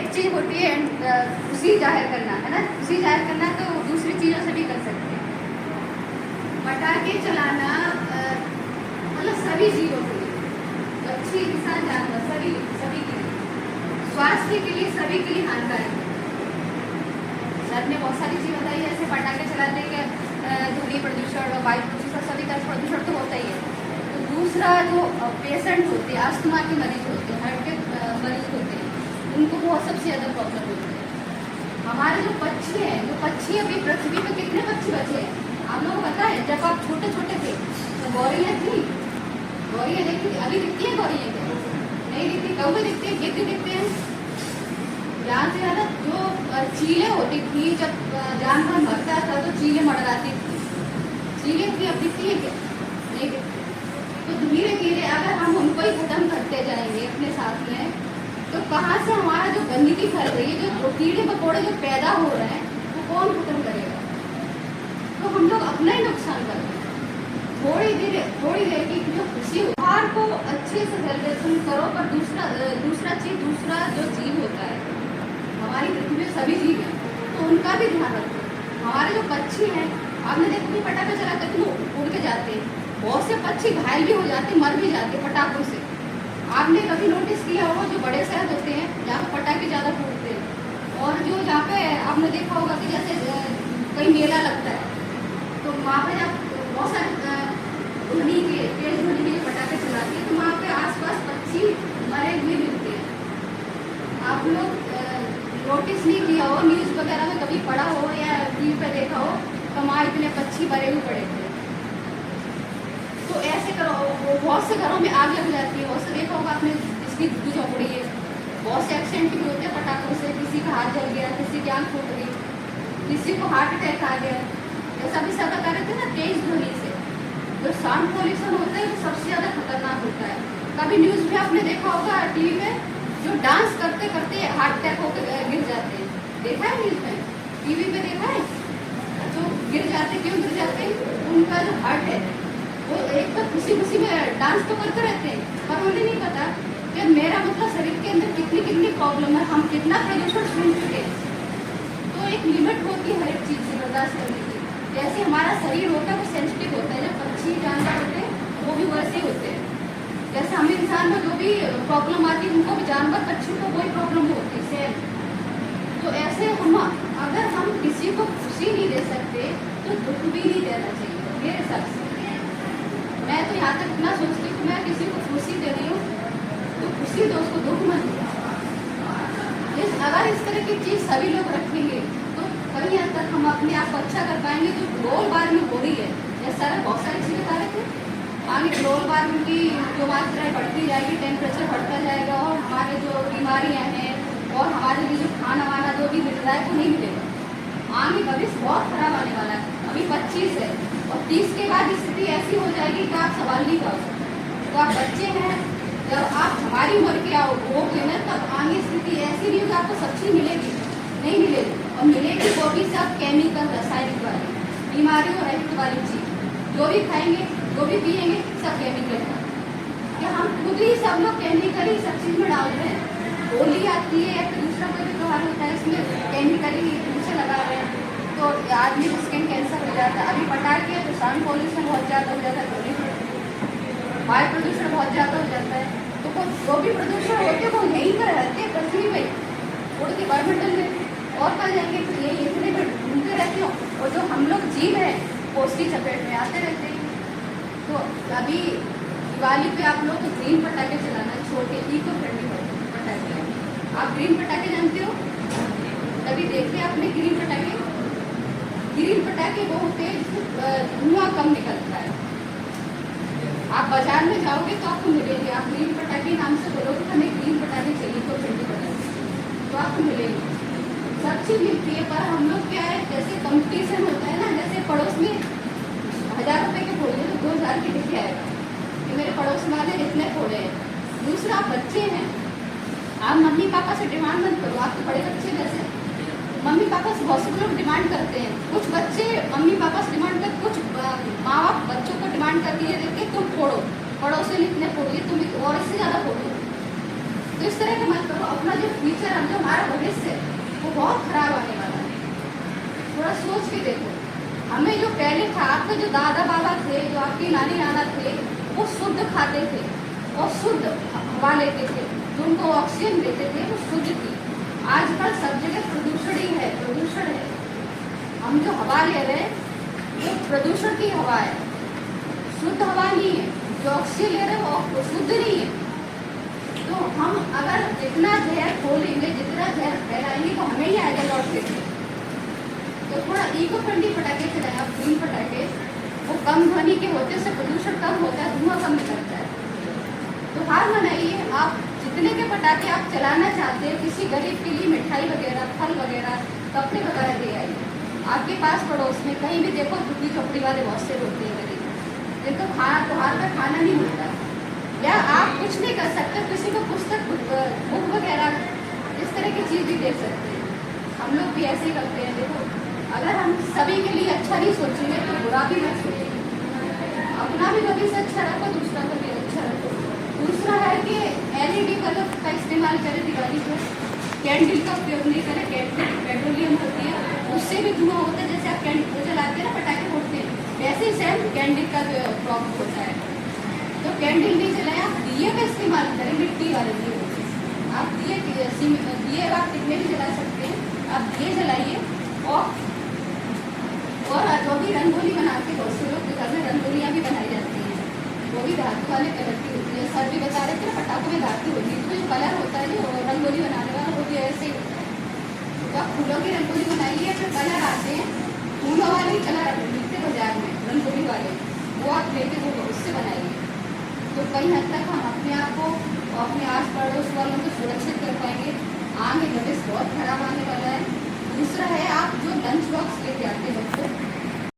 एक चीज़ होती है खुशी जाहिर करना, है ना। खुशी जाहिर करना तो दूसरी चीज़ों से भी कर सकते हैं। पटाखे चलाना मतलब सभी जीवों के लिए, पक्षी, इंसान, जानवर, सभी सभी के लिए, स्वास्थ्य के लिए, सभी के लिए हानिकारक है। सर ने बहुत सारी चीज़ बताई, जैसे पटाखे चलाने के ध्वनि प्रदूषण, वायु प्रदूषण, सभी का प्रदूषण तो होता ही है। तो दूसरा जो पेशेंट होते हैं, अस्थमा के मरीज होते हैं, हार्ट के मरीज होते हैं, उनको बहुत सबसे ज़्यादा प्रॉब्लम होती है। हमारे जो पक्षी हैं, जो पक्षी अभी पृथ्वी पर कितने पक्षी बचे हैं आप लोगों को पता है? जब आप छोटे छोटे थे तो गौरैया थी, गौरैया देखती थी, अभी दिखती है गौरैया क्या? नहीं दिखती। कौवे दिखते हैं, गिद्ध दिखते हैं। ज़्यादा से ज़्यादा जो चीलें होती थी, जब जानवर मरता था तो चीलें मरवाती थी, चीलें थी, अब दिखती है क्या? नहीं दिखती। तो धीरे धीरे अगर हम उनको ही खत्म करते जाएंगे अपने साथ में, तो कहाँ से हमारा जो गंदगी फैल रही है, जो कीड़े मकोड़े जो पैदा हो रहे हैं, वो कौन खत्म करेगा? तो हम लोग अपना ही नुकसान कर रहे हैं। थोड़ी देर की जो खुशी हो, त्योहार को अच्छे से सेलिब्रेशन करो, पर दूसरा जो जीव होता है हमारी पृथ्वी में, सभी जीव हैं, तो उनका भी ध्यान रखो। हमारे जो पक्षी हैं, आपने देखो पटाखा चला करके वो उड़ के जाते हैं, बहुत से पक्षी घायल भी हो जाते, मर भी जाते पटाखों से। आपने कभी नोटिस किया होगा जो बड़े शहर होते हैं जहाँ पर पटाखे ज़्यादा फूटते हैं, और जो जहाँ पे आपने देखा होगा कि जैसे कहीं मेला लगता है, तो वहाँ पे जब बहुत सारे तेज ध्वनि के पटाखे चलाते हैं, तो वहाँ पे आसपास पक्षी मरे हुए मिलते हैं। आप लोग नोटिस नहीं किया हो, न्यूज़ वगैरह में कभी पढ़ा हो या टीवी पे देखा हो, तो वहाँ इतने पक्षी मरे हुए पड़े थे। तो ऐसे करो, बहुत से घरों में आग लग जाती है, बहुत से देखा होगा आपने, इसकी झोपड़ी है, बहुत से एक्सीडेंट भी होते हैं पटाखों से, किसी का हाथ जल गया, किसी की आँख फूट गई, किसी को हार्ट अटैक आ गया। ऐसा भी सब बता रहे थे ना, तेज ध्वनि से जो साउंड पॉल्यूशन होता है वो सबसे ज़्यादा खतरनाक होता है। कभी न्यूज़ में आपने देखा होगा, टीवी में, जो डांस करते करते हार्ट अटैक होकर गिर जाते हैं, देखा है न्यूज़ में, टीवी पे देखा है? जो गिर जाते, क्यों गिर जाते हैं? उनका जो हार्ट है वो एक तो खुशी में डांस तो करते रहते हैं, पर उन्हें नहीं पता कि मेरा मतलब शरीर के अंदर कितनी प्रॉब्लम है, हम कितना प्रदूषण सुन चुके हैं। तो एक लिमिट होती है हर एक चीज़ से बर्दाश्त करने की। जैसे हमारा शरीर होता है वो सेंसिटिव होता है, जब पक्षी जानवर होते हैं वो भी वैसे ही होते हैं। जैसे हम इंसान में जो भी प्रॉब्लम आती है, उनको भी जानवर पक्षी को वही प्रॉब्लम होती है सेम। तो ऐसे अगर हम किसी को खुशी नहीं दे सकते तो दुख भी नहीं देना चाहिए मेरे हिसाब से। मैं तो यहाँ तक इतना सोचती हूँ कि मैं किसी को खुशी दे रही हूँ तो खुशी दो, उसको दुख मत दो। अगर इस तरह की चीज़ सभी लोग रखेंगे तो कहीं हद तक हम अपने आप को अच्छा कर पाएंगे। जो ग्लोबल वार्मिंग हो रही है, जैसे सारे बहुत सारी चीज़ें बता रहे थे, आगे ग्लोबल वार्मिंग की जो मात्रा बढ़ती जाएगी, टेम्परेचर बढ़ता जाएगा, और हमारे जो बीमारियाँ हैं और हमारे लिए जो खाना वाना जो भी मिल रहा है वो नहीं मिलेगा। आगे भविष्य बहुत खराब आने वाला है। अभी 25 है और 30 के बाद स्थिति ऐसी हो जाएगी कि आप सवाल नहीं कर सकते। तो आप बच्चे हैं, जब आप हमारी उम्र के हो गए ना, तब आगे स्थिति ऐसी नहीं होगी, आपको सब चीज़ मिलेगी नहीं मिलेगी, और मिलेगी वो भी सब केमिकल, रासायनिक वाली, बीमारियों रहित वाली चीज़। जो भी खाएंगे, जो भी पिएंगे, सब केमिकल का। क्या हम खुद ही सब लोग केमिकल ही सब चीज़ में डाल रहे हैं? होली आती है या फिर दूसरा कोई भी त्योहार होता है, इसमें केमिकल ही दूसरे लगा रहे हैं, तो आदमी को स्किन कैंसर हो जाता है। अभी पटाखे तो साउंड पॉल्यूशन बहुत ज़्यादा हो जाता है, वायु प्रदूषण बहुत ज़्यादा हो जाता है। तो जो भी प्रदूषण होते हैं वो यहीं पर रहते हैं पृथ्वी में, उड़ के वायुमंडल में, और कहाँ जाएंगे? तो ये इतने में घूमते रहते हो, और जो हम लोग जीव हैं वो उसकी चपेट में आते रहते हैं। तो अभी दिवाली पे आप लोग ग्रीन पटाखे चलाना, छोटे इको फ्रेंडली पटाखे। आप ग्रीन पटाखे जानते हो? कभी देखे आपने ग्रीन पटाखे? ग्रीन पटाखे वो होते हैं जिसमें धुआं कम निकलता है। आप बाजार में जाओगे तो आपको मिलेंगे, आप ग्रीन पटाखे नाम से बोलोगे हमें ग्रीन पटाखे चाहिए तो फ्रेंडली पटाखे, तो आपको मिलेंगे, सब चीज़ मिलती है। पर हम लोग क्या है, जैसे कंपटीशन होता है ना, जैसे पड़ोस में 1000 रुपये के फोड़े तो 2000 के लेके आएगा कि मेरे पड़ोस वाले इतने फोड़े हैं। दूसरा, आप बच्चे हैं, आप मम्मी पापा से डिमांड मत करो। आप तो बड़े बच्चे जैसे मम्मी पापा से बहुत से लोग डिमांड करते हैं, कुछ बच्चे मम्मी पापा से डिमांड करते, कुछ माँ बाप बच्चों को डिमांड करके ये देते तुम फोड़ो, पड़ोसी ने इतने फोड़िए, तुम और इससे ज़्यादा फोड़ो। तो इस तरह का मत करो। अपना जो फ्यूचर है, जो हमारा वो बहुत खराब आने वाला है। थोड़ा सोच के देखो, हमें जो पहले था, आपके जो दादा बाबा थे, जो आपके नानी नाना थे, वो शुद्ध खाते थे और शुद्ध हवा लेते थे, जो उनको ऑक्सीजन देते थे वो शुद्ध थी। आजकल सब जगह प्रदूषण ही है, प्रदूषण है। हम जो हवा ले रहे हैं वो प्रदूषण की हवा है, शुद्ध हवा नहीं है। जो ऑक्सीजन ले रहे हैं वो शुद्ध नहीं है। तो हम अगर जितना जहर खोलेंगे, जितना जहर फैलाएंगे, तो हमें ही आएगा लौट के। तो थोड़ा इको फ्रेंडली पटाखे चलाएं आप, ग्रीन पटाखे, वो कम ध्वनि के होते से प्रदूषण कम होता है, धुआं कम निकलता है। तो हार मनाइए, आप जितने के पटाखे आप चलाना चाहते हैं, किसी गरीब के लिए मिठाई वगैरह, फल वगैरह, कपड़े वगैरह दे आइए। आपके पास पड़ोस में कहीं भी देखो, झुग्गी झोपड़ी वाले बहुत से होते हैं गरीब, जिनको त्योहार का खाना नहीं मिलता, या आप कुछ नहीं कर सकते, किसी को पुस्तक बुक वगैरह इस तरह की चीज़ भी दे सकते हैं। हम लोग भी ऐसे ही करते हैं। देखो, अगर हम सभी के लिए अच्छा नहीं सोचेंगे तो बुरा भी मत सोचेंगे। अपना भी कभी से अच्छा रखो, दूसरा का भी अच्छा रखो। दूसरा है कि LED बल्ब का इस्तेमाल करें दिवाली पर, कैंडल का उपयोग नहीं करें। कैंडल पेट्रोलियम होती है, उससे भी धुआं होता है। जैसे आप कैंडल जलाते हैं ना, पटाखे फोड़ते हैं, वैसे ही सेम कैंडल का जो प्रॉब्लम होता है। तो कैंडल नहीं जलाएं, आप दिए का इस्तेमाल करें, मिट्टी वाले दिए। आप दिए आप कितने भी जला सकते हैं, आप दिए जलाइए। और जो भी रंगोली बनाते, बहुत से लोग घर में रंगोलियाँ भी बनाई जाती हैं, वो भी धातु वाले कलर की होती है। सर भी बता रहे थे ना, पटाखों में धातु होती है, तो जो कलर होता है जो रंगोली बनाने वाला, वो भी ऐसे ही होता है। तो आप फूलों की रंगोली बनाइए, फिर कलर आते हैं, फूलों वाले कलर मिलते बाजार में, रंगोली वाले, वो आप लेके वो उससे बनाइए। तो कई हद तक हम अपने आप को और अपने आस पड़ोस वालों को सुरक्षित कर पाएंगे। आगे भविष्य बहुत खराब आने वाला है। दूसरा है, आप जो लंच बॉक्स लेके आते हैं